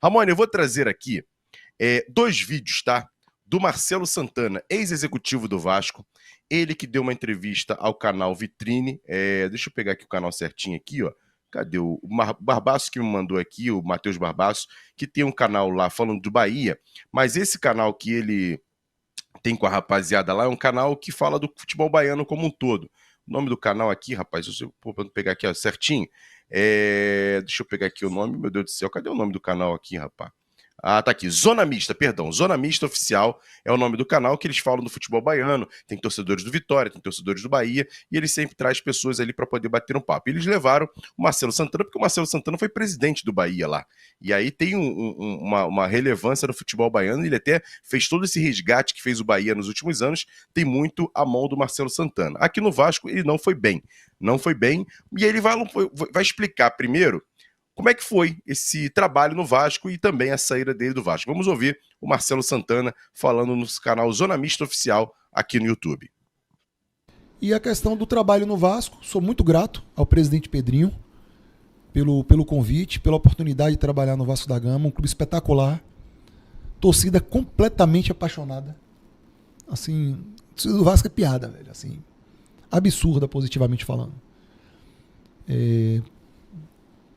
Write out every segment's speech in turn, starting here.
Ramon, eu vou trazer aqui dois vídeos, tá? Do Marcelo Santana, ex-executivo do Vasco. Ele que deu uma entrevista ao canal Vitrine. Deixa eu pegar aqui o canal certinho aqui, ó. Cadê o Barbaço que me mandou aqui, o Matheus Barbaço, que tem um canal lá falando do Bahia, mas esse canal que ele tem com a rapaziada lá é um canal que fala do futebol baiano como um todo. O nome do canal aqui, rapaz, vou pegar aqui ó, certinho. Deixa eu pegar aqui o nome, meu Deus do céu, cadê o nome do canal aqui, rapaz? Ah, tá aqui, Zona Mista, perdão, Zona Mista Oficial é o nome do canal que eles falam do futebol baiano, tem torcedores do Vitória, tem torcedores do Bahia, e ele sempre traz pessoas ali para poder bater um papo. Eles levaram o Marcelo Santana, porque o Marcelo Santana foi presidente do Bahia lá, e aí tem uma relevância no futebol baiano, ele até fez todo esse resgate que fez o Bahia nos últimos anos, tem muito a mão do Marcelo Santana. Aqui no Vasco ele não foi bem, e aí ele vai explicar primeiro como é que foi esse trabalho no Vasco e também a saída dele do Vasco. Vamos ouvir o Marcelo Santana falando no canal Zona Mista Oficial aqui no YouTube. E a questão do trabalho no Vasco, sou muito grato ao presidente Pedrinho pelo convite, pela oportunidade de trabalhar no Vasco da Gama, um clube espetacular, torcida completamente apaixonada. Assim, a torcida do Vasco é piada, velho, assim, absurda positivamente falando.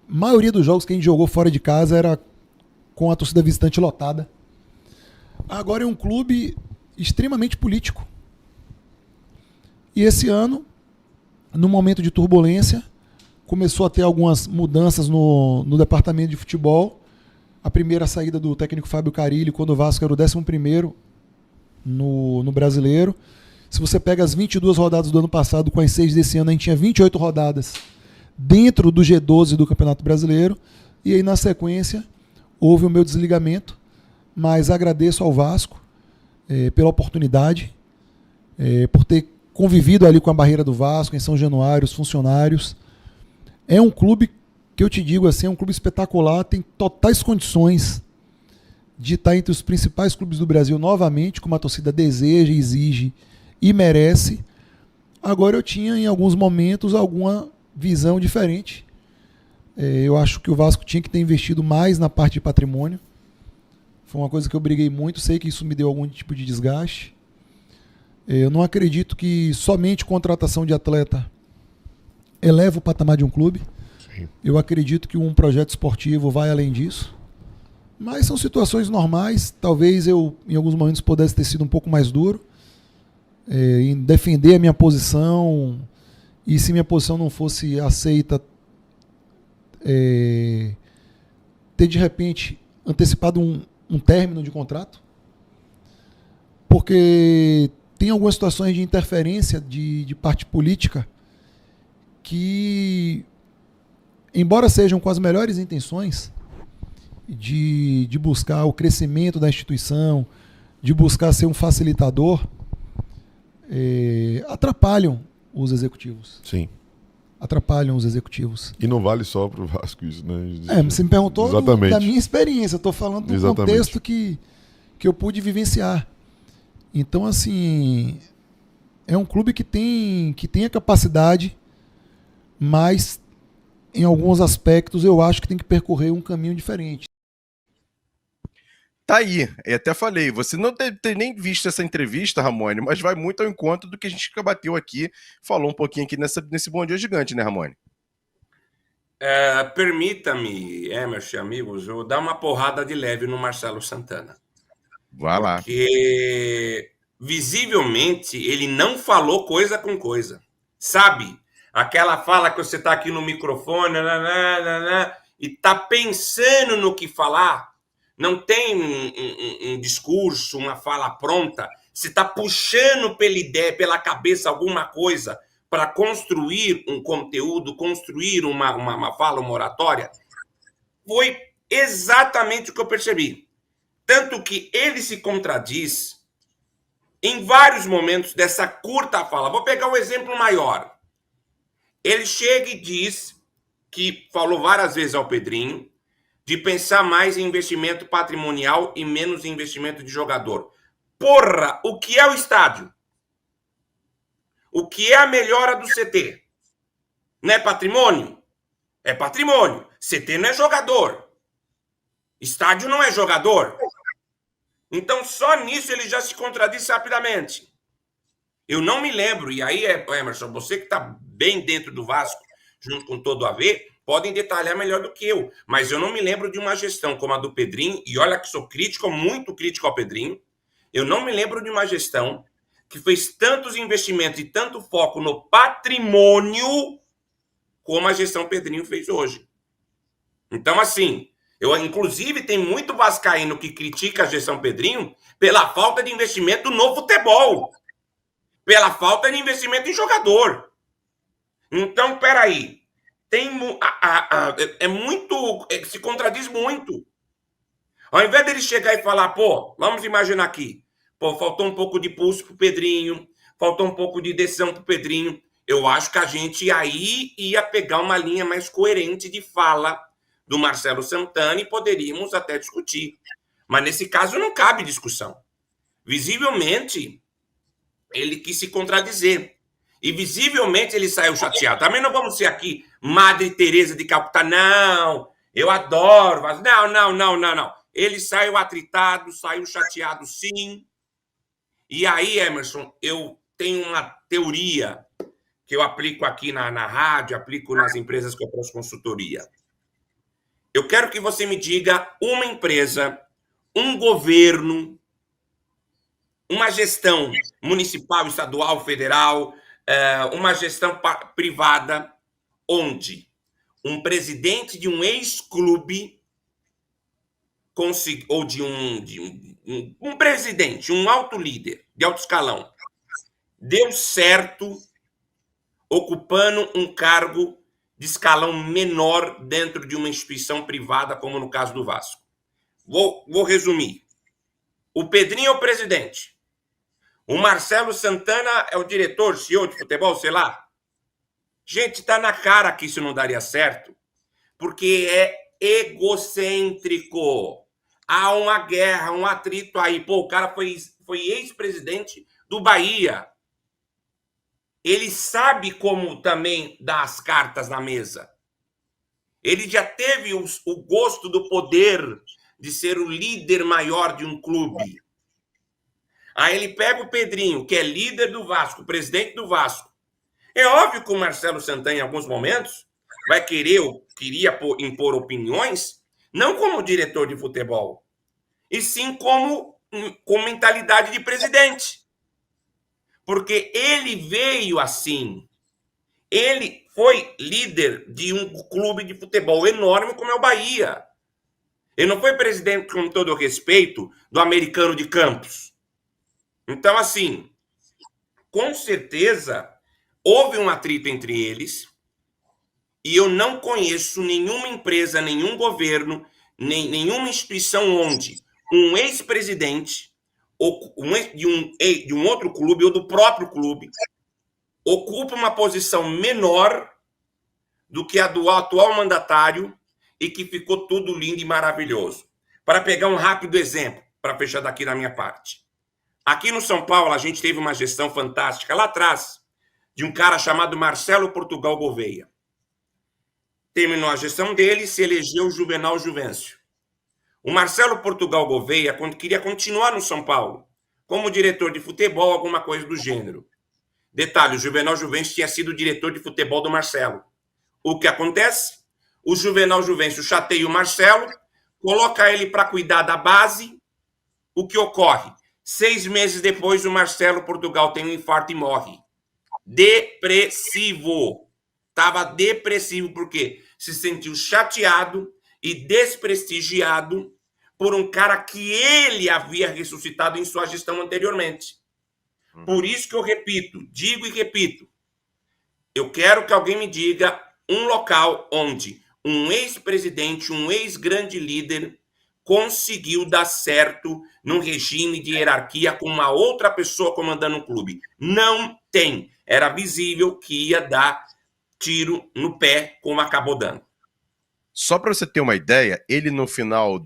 Maioria dos jogos que a gente jogou fora de casa era com a torcida visitante lotada. Agora é um clube extremamente político. E esse ano, no momento de turbulência, começou a ter algumas mudanças no departamento de futebol. A primeira saída do técnico Fábio Carilli, quando o Vasco era o 11º no Brasileiro. Se você pega as 22 rodadas do ano passado com as 6 desse ano, a gente tinha 28 rodadas dentro do G12 do Campeonato Brasileiro, e aí na sequência houve o meu desligamento, mas agradeço ao Vasco pela oportunidade, por ter convivido ali com a barreira do Vasco, em São Januário, os funcionários. É um clube que eu te digo assim, é um clube espetacular, tem totais condições de estar entre os principais clubes do Brasil novamente, como a torcida deseja, exige e merece. Agora eu tinha em alguns momentos alguma visão diferente. Eu acho que o Vasco tinha que ter investido mais na parte de patrimônio. Foi uma coisa que eu briguei muito, sei que isso me deu algum tipo de desgaste. Eu não acredito que somente contratação de atleta eleva o patamar de um clube. Sim. Eu acredito que um projeto esportivo vai além disso. Mas são situações normais. Talvez eu, em alguns momentos, pudesse ter sido um pouco mais duro em defender a minha posição. E se minha posição não fosse aceita, ter de repente antecipado um término de contrato, porque tem algumas situações de interferência de parte política que, embora sejam com as melhores intenções de buscar o crescimento da instituição, de buscar ser um facilitador, atrapalham os executivos. Sim. Atrapalham os executivos. E não vale só para o Vasco isso, né? Você me perguntou da minha experiência. Eu estou falando do Exatamente. Contexto que eu pude vivenciar. Então, assim, é um clube que tem a capacidade, mas em alguns aspectos eu acho que tem que percorrer um caminho diferente. Tá aí, eu até falei, você não deve ter nem visto essa entrevista, Ramone, mas vai muito ao encontro do que a gente bateu aqui, falou um pouquinho aqui nesse Bom Dia Gigante, né, Ramone? Permita-me, Emerson, amigos, eu dar uma porrada de leve no Marcelo Santana. Vai lá. Porque, visivelmente, ele não falou coisa com coisa. Sabe? Aquela fala que você tá aqui no microfone, e tá pensando no que falar. Não tem um discurso, uma fala pronta. Você está puxando pela ideia, pela cabeça alguma coisa para construir um conteúdo, construir uma fala, uma oratória. Foi exatamente o que eu percebi. Tanto que ele se contradiz em vários momentos dessa curta fala. Vou pegar um exemplo maior. Ele chega e diz que falou várias vezes ao Pedrinho de pensar mais em investimento patrimonial e menos em investimento de jogador. Porra, o que é o estádio? O que é a melhora do CT? Não é patrimônio? É patrimônio. CT não é jogador. Estádio não é jogador. Então, só nisso ele já se contradiz rapidamente. Eu não me lembro, e aí, Emerson, você que está bem dentro do Vasco, junto com todo o AV, podem detalhar melhor do que eu, mas eu não me lembro de uma gestão como a do Pedrinho, e olha que sou crítico, muito crítico ao Pedrinho, eu não me lembro de uma gestão que fez tantos investimentos e tanto foco no patrimônio como a gestão Pedrinho fez hoje. Então, assim, eu inclusive tem muito vascaíno que critica a gestão Pedrinho pela falta de investimento no futebol, pela falta de investimento em jogador. Então, peraí, é muito, se contradiz muito. Ao invés dele chegar e falar, pô, vamos imaginar aqui, pô, faltou um pouco de pulso pro Pedrinho, faltou um pouco de decisão pro Pedrinho, eu acho que a gente aí ia pegar uma linha mais coerente de fala do Marcelo Santana e poderíamos até discutir. Mas nesse caso não cabe discussão. Visivelmente, ele quis se contradizer. E visivelmente ele saiu chateado. Também não vamos ser aqui Madre Teresa de Calcutá. Não, eu adoro. Não. Ele saiu atritado, saiu chateado, sim. E aí, Emerson, eu tenho uma teoria que eu aplico aqui na rádio, aplico nas empresas que eu faço consultoria. Eu quero que você me diga uma empresa, um governo, uma gestão municipal, estadual, federal, uma gestão privada, onde um presidente de um ex-clube ou de um presidente, um alto líder de alto escalão, deu certo ocupando um cargo de escalão menor dentro de uma instituição privada, como no caso do Vasco. Vou resumir. O Pedrinho é o presidente. O Marcelo Santana é o diretor, CEO de futebol, sei lá. Gente, tá na cara que isso não daria certo, porque é egocêntrico. Há uma guerra, um atrito aí. Pô, o cara foi ex-presidente do Bahia. Ele sabe como também dar as cartas na mesa. Ele já teve o gosto do poder de ser o líder maior de um clube. Aí ele pega o Pedrinho, que é líder do Vasco, presidente do Vasco. É óbvio que o Marcelo Santana, em alguns momentos, vai queria impor opiniões, não como diretor de futebol, e sim com mentalidade de presidente. Porque ele veio assim. Ele foi líder de um clube de futebol enorme como é o Bahia. Ele não foi presidente, com todo o respeito, do Americano de Campos. Então, assim, com certeza, houve um atrito entre eles e eu não conheço nenhuma empresa, nenhum governo, nenhuma instituição onde um ex-presidente de um outro clube ou do próprio clube ocupa uma posição menor do que a do atual mandatário e que ficou tudo lindo e maravilhoso. Para pegar um rápido exemplo, para fechar daqui da minha parte. Aqui no São Paulo, a gente teve uma gestão fantástica lá atrás, de um cara chamado Marcelo Portugal Gouveia. Terminou a gestão dele e se elegeu o Juvenal Juvencio. O Marcelo Portugal Gouveia queria continuar no São Paulo, como diretor de futebol, alguma coisa do gênero. Detalhe, o Juvenal Juvencio tinha sido diretor de futebol do Marcelo. O que acontece? O Juvenal Juvencio chateia o Marcelo, coloca ele para cuidar da base. O que ocorre? 6 meses depois, o Marcelo Portugal tem um infarto e morre. Depressivo. Estava depressivo porque se sentiu chateado e desprestigiado por um cara que ele havia ressuscitado em sua gestão anteriormente. Por isso que eu digo e repito, eu quero que alguém me diga um local onde um ex-presidente, um ex-grande líder conseguiu dar certo num regime de hierarquia com uma outra pessoa comandando um clube. Não tem. Era visível que ia dar tiro no pé, como acabou dando. Só para você ter uma ideia, ele no final,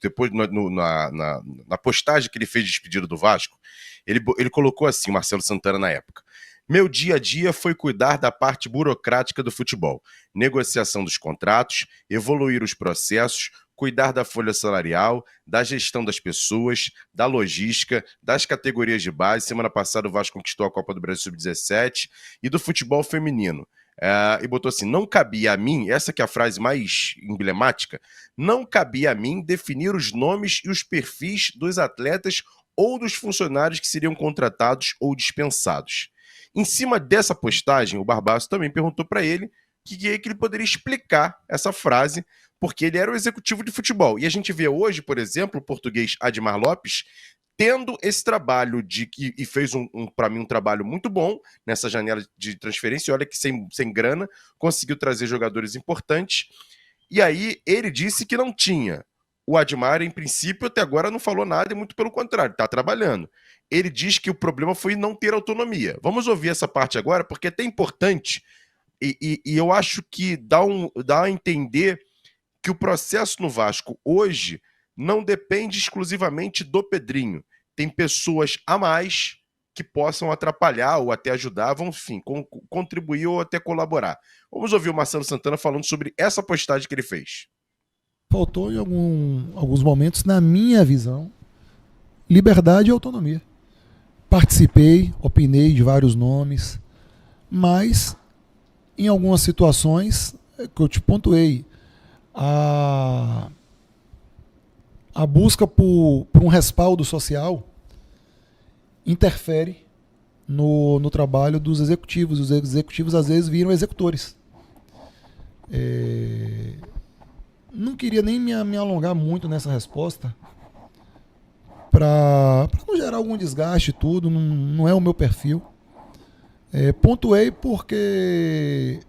depois na postagem que ele fez de despedida do Vasco, ele colocou assim, Marcelo Santana na época: meu dia a dia foi cuidar da parte burocrática do futebol, negociação dos contratos, evoluir os processos, cuidar da folha salarial, da gestão das pessoas, da logística, das categorias de base. Semana passada o Vasco conquistou a Copa do Brasil Sub-17 e do futebol feminino. E botou assim, não cabia a mim, essa que é a frase mais emblemática, não cabia a mim definir os nomes e os perfis dos atletas ou dos funcionários que seriam contratados ou dispensados. Em cima dessa postagem, o Barbaço também perguntou para ele que ele poderia explicar essa frase, porque ele era o executivo de futebol. E a gente vê hoje, por exemplo, o português Admar Lopes tendo esse trabalho e fez para mim um trabalho muito bom nessa janela de transferência. Olha que sem grana conseguiu trazer jogadores importantes. E aí ele disse que não tinha. O Admar, em princípio, até agora não falou nada e muito pelo contrário, está trabalhando. Ele diz que o problema foi não ter autonomia. Vamos ouvir essa parte agora, porque é até importante e eu acho que dá a entender que o processo no Vasco hoje não depende exclusivamente do Pedrinho. Tem pessoas a mais que possam atrapalhar ou até ajudar, vão, enfim, contribuir ou até colaborar. Vamos ouvir o Marcelo Santana falando sobre essa postagem que ele fez. Faltou em alguns momentos, na minha visão, liberdade e autonomia. Participei, opinei de vários nomes, mas em algumas situações que eu te pontuei, a busca por um respaldo social interfere no trabalho dos executivos. Os executivos às vezes viram executores. Não queria nem me alongar muito nessa resposta para não gerar algum desgaste e tudo, não é o meu perfil. Pontuei porque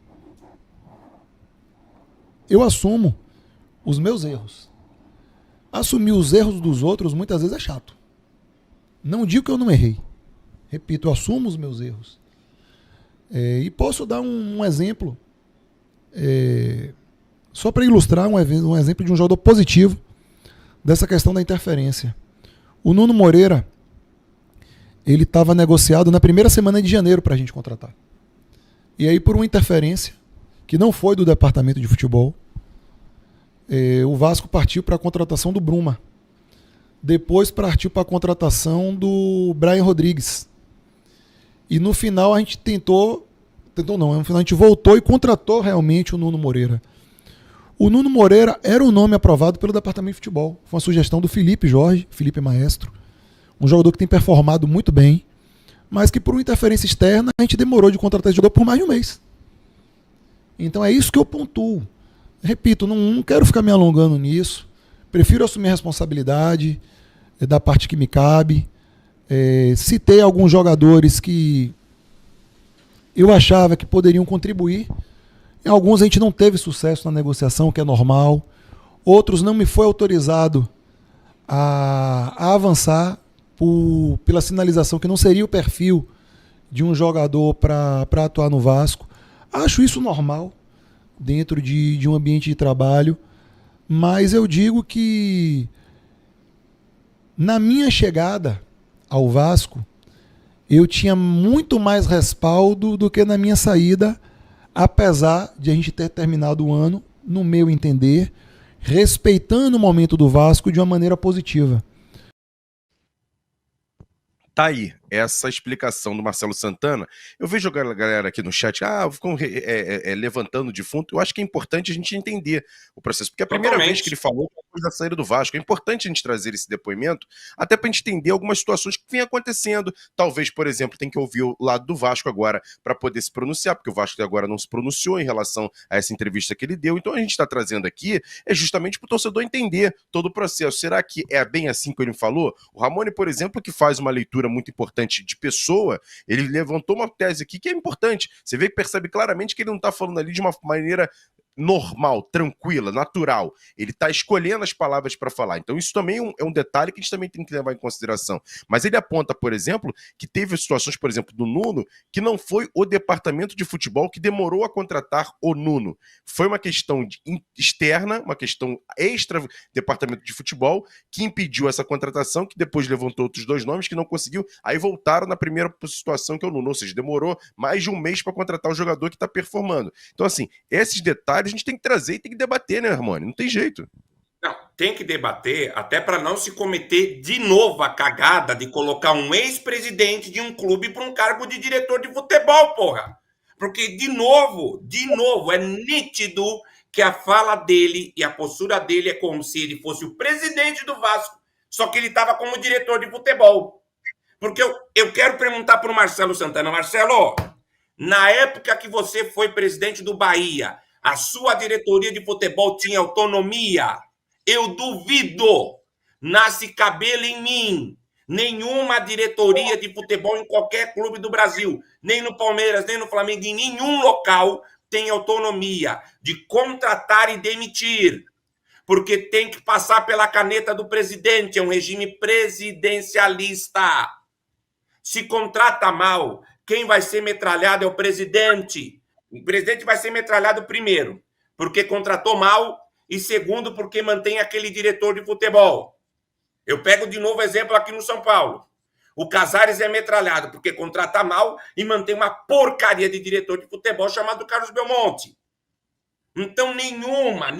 eu assumo os meus erros. Assumir os erros dos outros muitas vezes é chato. Não digo que eu não errei. Repito, eu assumo os meus erros. E posso dar um exemplo, só para ilustrar um exemplo de um jogador positivo dessa questão da interferência. O Nuno Moreira, ele estava negociado na primeira semana de janeiro para a gente contratar. E aí, por uma interferência, que não foi do departamento de futebol, o Vasco partiu para a contratação do Bruma. Depois partiu para a contratação do Brian Rodrigues. E no final a gente no final a gente voltou e contratou realmente o Nuno Moreira. O Nuno Moreira era um nome aprovado pelo departamento de futebol. Foi uma sugestão do Felipe Jorge, Felipe Maestro, um jogador que tem performado muito bem, mas que por uma interferência externa a gente demorou de contratar esse jogador por mais de um mês. Então é isso que eu pontuo. Repito, não quero ficar me alongando nisso. Prefiro assumir a responsabilidade da parte que me cabe. Citei alguns jogadores que eu achava que poderiam contribuir. Em alguns a gente não teve sucesso na negociação, que é normal. Outros não me foi autorizado a avançar pela sinalização que não seria o perfil de um jogador para atuar no Vasco. Acho isso normal dentro de um ambiente de trabalho, mas eu digo que na minha chegada ao Vasco eu tinha muito mais respaldo do que na minha saída, apesar de a gente ter terminado o ano, no meu entender, respeitando o momento do Vasco de uma maneira positiva. Tá aí, essa explicação do Marcelo Santana. Eu vejo a galera aqui no chat, ficam levantando defunto. Eu acho que é importante a gente entender o processo, porque a primeira vez que ele falou depois da saída do Vasco, é importante a gente trazer esse depoimento, até pra gente entender algumas situações que vêm acontecendo. Talvez, por exemplo, tem que ouvir o lado do Vasco agora para poder se pronunciar, porque o Vasco agora não se pronunciou em relação a essa entrevista que ele deu. Então a gente está trazendo aqui justamente para o torcedor entender todo o processo. Será que é bem assim que ele falou? O Ramone, por exemplo, que faz uma leitura muito importante de pessoa, ele levantou uma tese aqui que é importante. Você vê que percebe claramente que ele não está falando ali de uma maneira normal, tranquila, natural. Ele está escolhendo as palavras para falar. Então isso também é um detalhe que a gente também tem que levar em consideração. Mas ele aponta, por exemplo, que teve situações, por exemplo, do Nuno, que não foi o departamento de futebol que demorou a contratar o Nuno. Foi uma questão externa, uma questão extra departamento de futebol, que impediu essa contratação, que depois levantou outros dois nomes que não conseguiu, aí voltaram na primeira situação que é o Nuno. Ou seja, demorou mais de um mês para contratar o jogador que está performando. Então, assim, esses detalhes a gente tem que trazer e tem que debater, né, Hermone? Não tem jeito. Não, tem que debater até para não se cometer de novo a cagada de colocar um ex-presidente de um clube para um cargo de diretor de futebol, porra. Porque, de novo, é nítido que a fala dele e a postura dele é como se ele fosse o presidente do Vasco, só que ele estava como diretor de futebol. Porque eu quero perguntar para o Marcelo Santana. Marcelo, na época que você foi presidente do Bahia, a sua diretoria de futebol tinha autonomia? Eu duvido. Nasce cabelo em mim. Nenhuma diretoria de futebol em qualquer clube do Brasil, nem no Palmeiras, nem no Flamengo, em nenhum local tem autonomia de contratar e demitir, porque tem que passar pela caneta do presidente, é um regime presidencialista. Se contrata mal, quem vai ser metralhado é o presidente. O presidente vai ser metralhado primeiro, porque contratou mal, e segundo, porque mantém aquele diretor de futebol. Eu pego de novo exemplo aqui no São Paulo. O Casares é metralhado porque contrata mal e mantém uma porcaria de diretor de futebol chamado Carlos Belmonte. Então, nenhuma,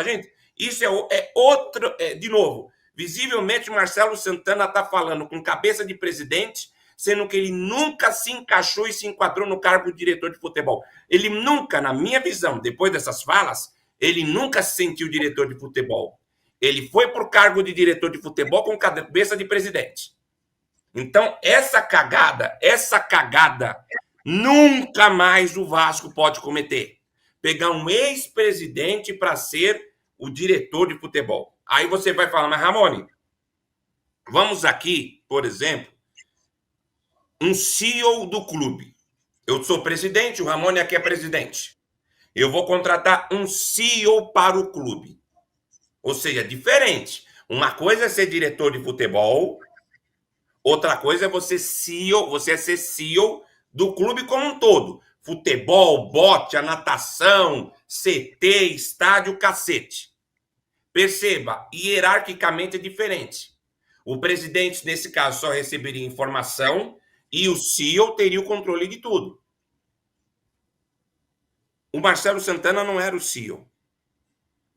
gente. Isso é outro, de novo, visivelmente o Marcelo Santana está falando com cabeça de presidente, sendo que ele nunca se encaixou e se enquadrou no cargo de diretor de futebol. Ele nunca, na minha visão, depois dessas falas, ele nunca se sentiu diretor de futebol. Ele foi para o cargo de diretor de futebol com cabeça de presidente. Então, essa cagada, nunca mais o Vasco pode cometer. Pegar um ex-presidente para ser o diretor de futebol. Aí você vai falar, mas Ramone, vamos aqui, por exemplo, um CEO do clube. Eu sou presidente, o Ramone aqui é presidente. Eu vou contratar um CEO para o clube. Ou seja, diferente. Uma coisa é ser diretor de futebol, outra coisa é você ser CEO do clube como um todo. Futebol, bote, a natação, CT, estádio, cacete. Perceba, hierarquicamente é diferente. O presidente, nesse caso, só receberia informação e o CEO teria o controle de tudo. O Marcelo Santana não era o CEO.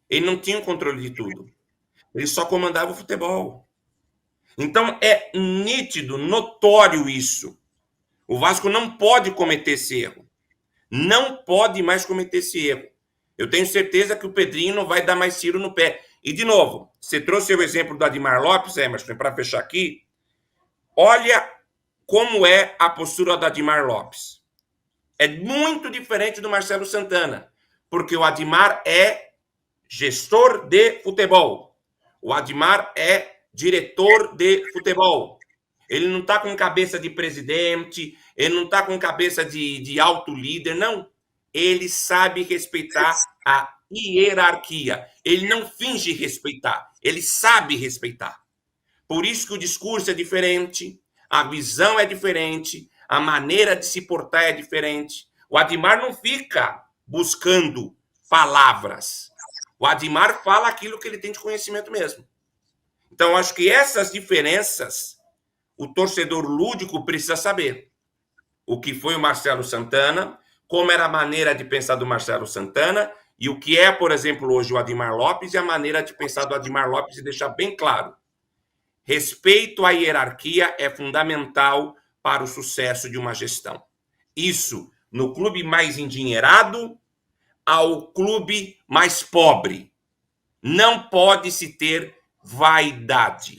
Ele não tinha o controle de tudo. Ele só comandava o futebol. Então, é nítido, notório isso. O Vasco não pode cometer esse erro. Não pode mais cometer esse erro. Eu tenho certeza que o Pedrinho não vai dar mais tiro no pé. E, de novo, você trouxe o exemplo do Adimar Lopes, Emerson, para fechar aqui. Olha como é a postura do Adimar Lopes. É muito diferente do Marcelo Santana, porque o Adimar é gestor de futebol. O Adimar é diretor de futebol. Ele não está com cabeça de presidente, ele não está com cabeça de alto líder, não. Ele sabe respeitar a hierarquia. Ele não finge respeitar, ele sabe respeitar. Por isso que o discurso é diferente, a visão é diferente, a maneira de se portar é diferente. O Adimar não fica buscando palavras. O Adimar fala aquilo que ele tem de conhecimento mesmo. Então, acho que essas diferenças o torcedor lúdico precisa saber. O que foi o Marcelo Santana, como era a maneira de pensar do Marcelo Santana e o que é, por exemplo, hoje o Adimar Lopes e a maneira de pensar do Adimar Lopes, e deixar bem claro. Respeito à hierarquia é fundamental para o sucesso de uma gestão. Isso no clube mais endinheirado ao clube mais pobre. Não pode se ter vaidade.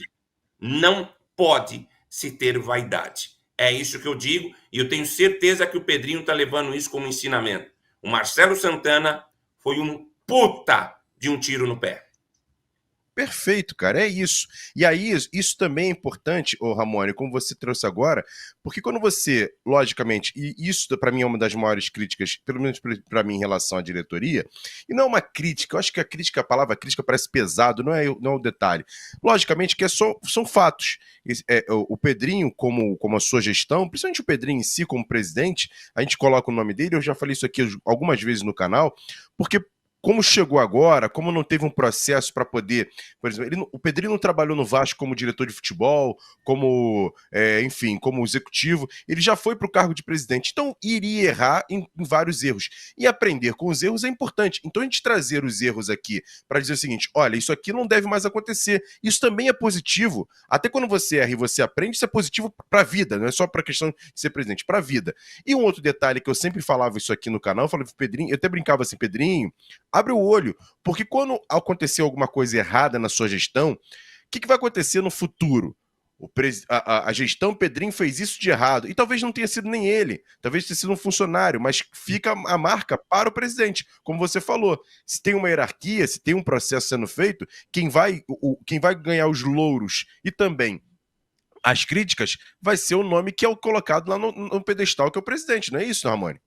Não pode se ter vaidade. É isso que eu digo, e eu tenho certeza que o Pedrinho está levando isso como ensinamento. O Marcelo Santana foi um puta de um tiro no pé. Perfeito, cara, é isso. E aí, isso também é importante, ô Ramone, como você trouxe agora, porque quando você, logicamente, e isso para mim é uma das maiores críticas, pelo menos para mim em relação à diretoria, e não é uma crítica, eu acho que a palavra crítica parece pesado, não é o detalhe. Logicamente que são fatos. O Pedrinho, como a sua gestão, principalmente o Pedrinho em si como presidente, a gente coloca o nome dele, eu já falei isso aqui algumas vezes no canal, porque como chegou agora, como não teve um processo para poder... Por exemplo, o Pedrinho não trabalhou no Vasco como diretor de futebol, como, enfim, como executivo, ele já foi para o cargo de presidente, então iria errar em vários erros. E aprender com os erros é importante. Então a gente trazer os erros aqui para dizer o seguinte, olha, isso aqui não deve mais acontecer. Isso também é positivo. Até quando você erra e você aprende, isso é positivo para a vida, não é só para a questão de ser presidente, para a vida. E um outro detalhe que eu sempre falava isso aqui no canal, eu falava, Pedrinho, eu até brincava assim, Pedrinho, abre o olho, porque quando acontecer alguma coisa errada na sua gestão, o que vai acontecer no futuro? A gestão Pedrinho fez isso de errado, e talvez não tenha sido nem ele, talvez tenha sido um funcionário, mas fica a marca para o presidente, como você falou, se tem uma hierarquia, se tem um processo sendo feito, quem vai ganhar os louros e também as críticas vai ser o nome que é colocado lá no pedestal, que é o presidente, não é isso, Ramone?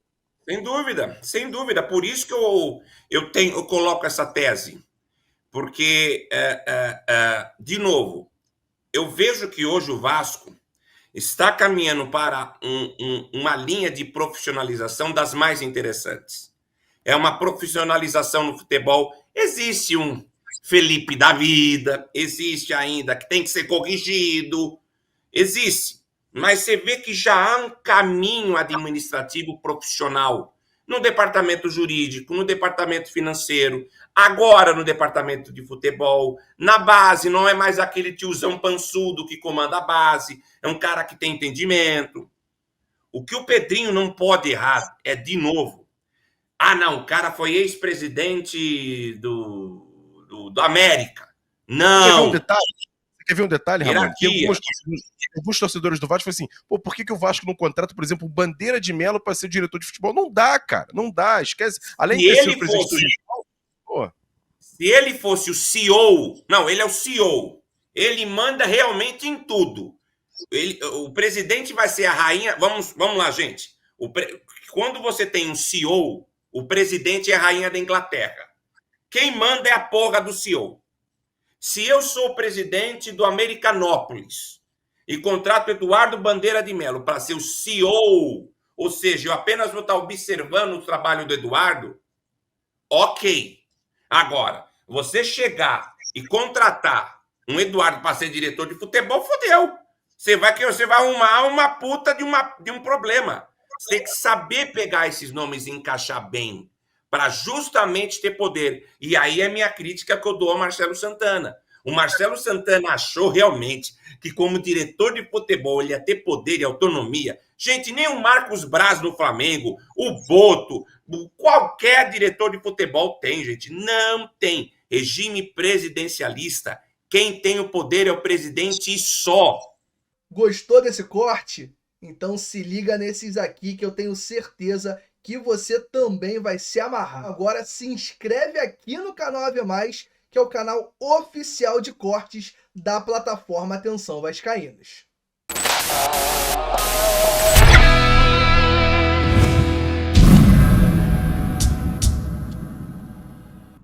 Sem dúvida, por isso que eu coloco essa tese, porque, de novo, eu vejo que hoje o Vasco está caminhando para uma linha de profissionalização das mais interessantes. É uma profissionalização no futebol. Existe um Felipe da vida, existe ainda que tem que ser corrigido, existe. Mas você vê que já há um caminho administrativo profissional no departamento jurídico, no departamento financeiro, agora no departamento de futebol, na base, não é mais aquele tiozão pançudo que comanda a base, é um cara que tem entendimento. O que o Pedrinho não pode errar é, de novo, não, o cara foi ex-presidente do América. Não. Quer ver um detalhe, Ramon? Alguns torcedores do Vasco falam assim, pô, por que o Vasco não contrata, por exemplo, Bandeira de Melo para ser diretor de futebol? Não dá, cara, não dá, esquece. Além de ser o presidente do futebol, pô. Se ele fosse o CEO, não, ele é o CEO, ele manda realmente em tudo. O presidente vai ser a rainha, vamos lá, gente. Quando você tem um CEO, o presidente é a rainha da Inglaterra. Quem manda é a porra do CEO. Se eu sou o presidente do Americanópolis e contrato Eduardo Bandeira de Melo para ser o CEO, ou seja, eu apenas vou estar observando o trabalho do Eduardo, ok. Agora, você chegar e contratar um Eduardo para ser diretor de futebol, fodeu. Você vai arrumar uma puta de um problema. Você tem que saber pegar esses nomes e encaixar bem para justamente ter poder. E aí é minha crítica que eu dou ao Marcelo Santana. O Marcelo Santana achou realmente que como diretor de futebol ele ia ter poder e autonomia. Gente, nem o Marcos Braz no Flamengo, o Boto, qualquer diretor de futebol tem, gente. Não tem. Regime presidencialista, quem tem o poder é o presidente e só. Gostou desse corte? Então se liga nesses aqui que eu tenho certeza que você também vai se amarrar. Agora se inscreve aqui no canal AV+, que é o canal oficial de cortes da plataforma Atenção Vascaínos.